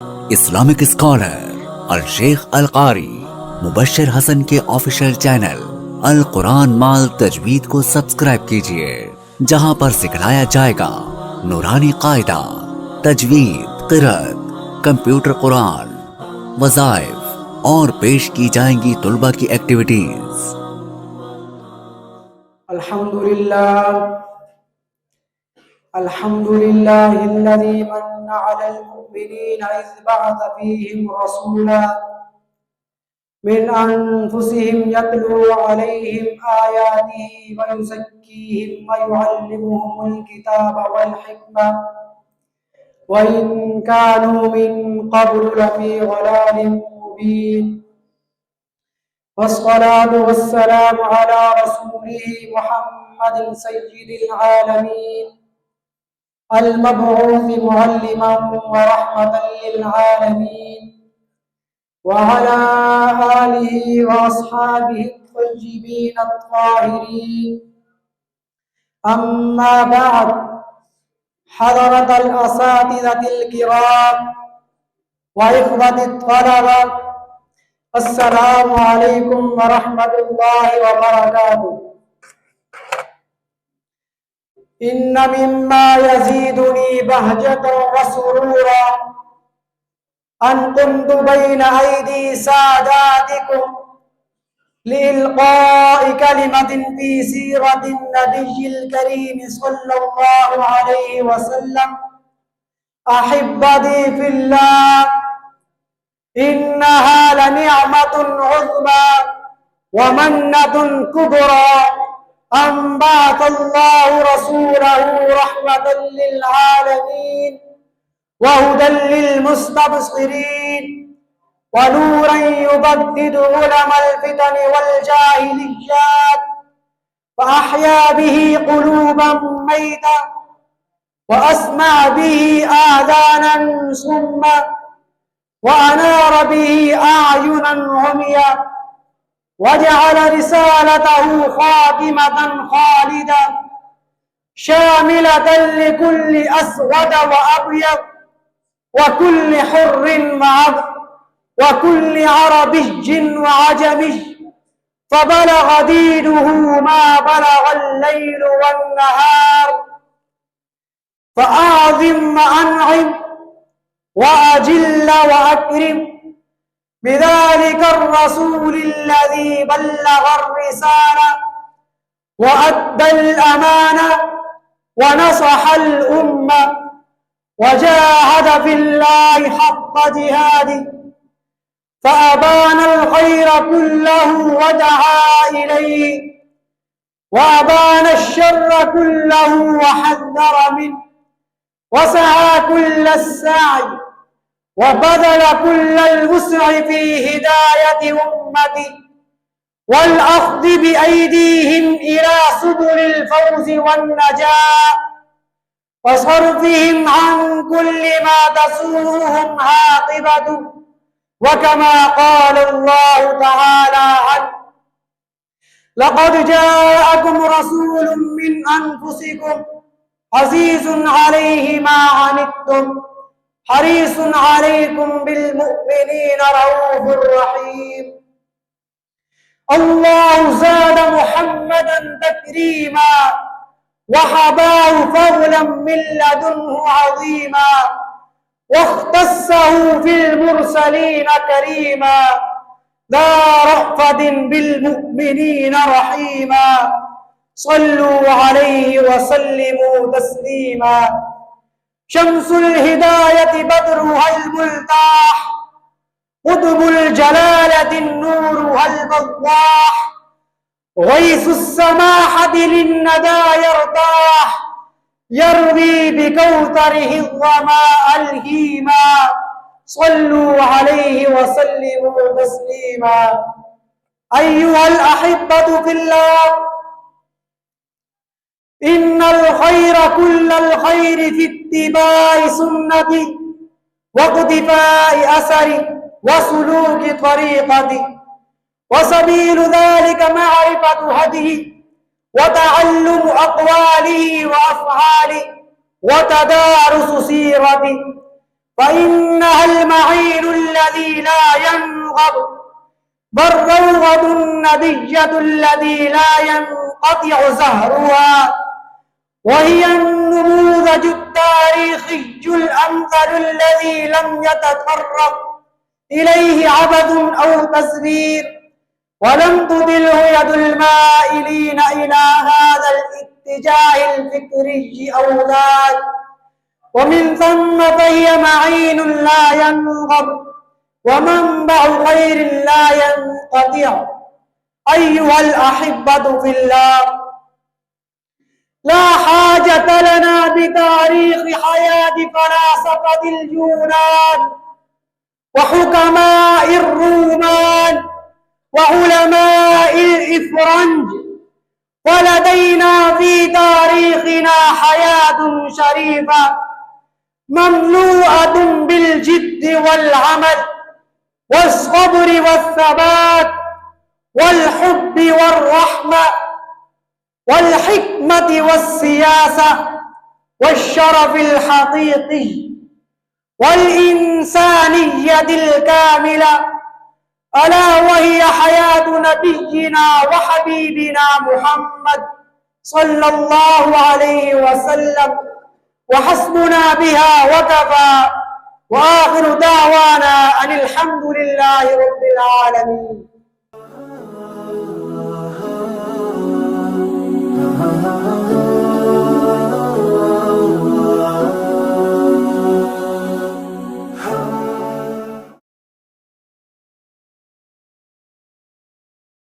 Islamic scholar अल शेख अल कारी मुबश्शिर हसन के official channel अल कुरान माल तजवीद को सब्सक्राइब कीजिए, जहां पर सिखाया जाएगा नूरानी कायदा, तजवीद, क़िराअत, कंप्यूटर कुरान, वज़ाइफ और पेश की जाएंगी तुलबा की एक्टिविटीज। अल्हम्दुलिल्लाहिल्लज़ी मन्ना अलल मुमिनीना इज़ बअथ फ़ीहिम रसूला मिन अनफुसिहिम यतलू अलैहिम आयातिही व युज़क्कीहिम व युअल्लिमुहुमुल किताब वल हिकमा व इन कानू मिन क़ब्लु लफ़ी ज़लालिम मुबीन। वस्सलातु वस्सलामु अला रसूलिहि मुहम्मदिन सय्यिदिल आलमीन अल-मबऊस मुअल्लिमन व रहमतल लिल आलमीन व अला आलिहि व अस्हाबिहि अत-तय्यिबीन अत-ताहिरीन। अम्मा बअद, हज़रतल असातिज़तिल किराम व इख़वतित तलबा, अस्सलामु अलैकुम व रहमतुल्लाहि व बरकातुहू। इन्न मिम्मा यज़ीदुनी बहजतन व सुरूरा अन कुन्तु बैना ऐदी सादातिकुम लिइल्क़ाइ कलिमतिन फ़ी सीरतिन नबिय्यिल करीम सल्लल्लाहु अलैहि वसल्लम। अहिब्बती फ़िल्लाह, इन्नहा लनिअमतुन उज़्मा व मन्नतुन कुब्रा अन बअथल्लाहु रसूलहु रहमतल लिल आलमीन व हुदल लिल मुस्तबशिरीन व नूरन युबद्दिदु उलमल फितन वल जाहिलिय्यात व अहया बिही क़ुलूबन मैता व अस्मा बिही आज़ानन सुम्मा व अनार बिही अअयुनन उमिया वजअल रिसालतहु खातिमतन खालिदा शामिलतन लिकुल्लि अस्वद व अब्यद व कुल्लि हुर्रिन व अब्द व कुल्लि अरबिय्यिन व अजमिय्य फबलग दीनुहु मा बलगल लैलु वन नहार फअअज़िम व अनइम व अजिल व अक्रिम बिज़ालिकर रसूलिल्लज़ी बल्लगर रिसाला व अद्दल अमाना व नसहल उम्मा व जाहद फिल्लाहि हक़्क़ जिहादिही फ़अबानल ख़ैर कुल्लहु व दआ इलैहि व अबानश शर्र कुल्लहु व हज़्ज़र मिन्हु व सआ कुल्लस सअय व बज़ल कुल्लल वुस्अि फ़ी हिदायति उम्मतिही वल अख़्ज़ि बिअयदीहिम इला सुबुलिल फ़ौज़ि वन नजाअ व सर्फ़िहिम अन कुल्लि मा तसूहुहुम आक़िबतुहु व कमा क़ाल अल्लाहु तआला अन्हु लक़द जाअकुम रसूलुम मिन अनफुसिकुम अज़ीज़ुन अलैहि मा अनित्तुम हरीसुन अलैकुम बिल मुमिनीना रऊफ़ुर रहीम। अल्लाहु ज़ाद मुहम्मदन तकरीमा व हबाहु फ़ज़लन मिन लदुन्हु अज़ीमा वख्तस्सहु फिल मुरसलीन करीमा ज़ा रअफ़तिन बिल मुमिनीना रहीमा सल्लु अलैहि व सल्लिमू तस्लीमा। शम्सुल हिदायति बद्रुहल मुल्ताह क़ुतुबुल जलालति नूरुहल बव्वाह ग़ैसुस समाहति लिन्नदा यरताह यरवी बिकौतरिहि ज़माअल हीमा सल्लु अलैहि व सल्लिमू तस्लीमा। अय्युहल अहिब्बतु फिल्लाह, इन्नल खैर कुल्लल खैरि फी इत्तिबाइ सुन्नति व इक़्तिफ़ाइ असरि व सुलूकि तरीक़ति व सबीलु ज़ालिक मअरिफ़तु हदिहि व तअल्लुमु अक़वालिहि व अफ़आलिहि व तदारुसु सीरतिहि فإنها المعين الذي لا ينغض، والروضة الندية الذي لا ينقطع زهرها، وهي النموذج التاريخي الأمثل الذي لم يتطرق إليه عبث أو تزوير، ولم تضله يد المائلين إلى هذا الاتجاه الفكري أو ذاك، ومن ثم فهي معين لا ينغض ومنبع خير لا ينقطع. أيها الأحبة في الله، لا حاجة لنا بتاريخ حياة فلاسفة اليونان وحكماء الرومان وعلماء الإفرنج، ولدينا في تاريخنا حياة شريفة مملوءة بالجد والعمل والصبر والثبات والحب والرحمة والحكمة والسياسة والشرف الحقيقي والإنسانية الكاملة، ألا وهي حياة نبينا وحبيبنا محمد صلى الله عليه وسلم، وحسبنا بها وكفى. وآخر دعوانا أن الحمد لله رب العالمين.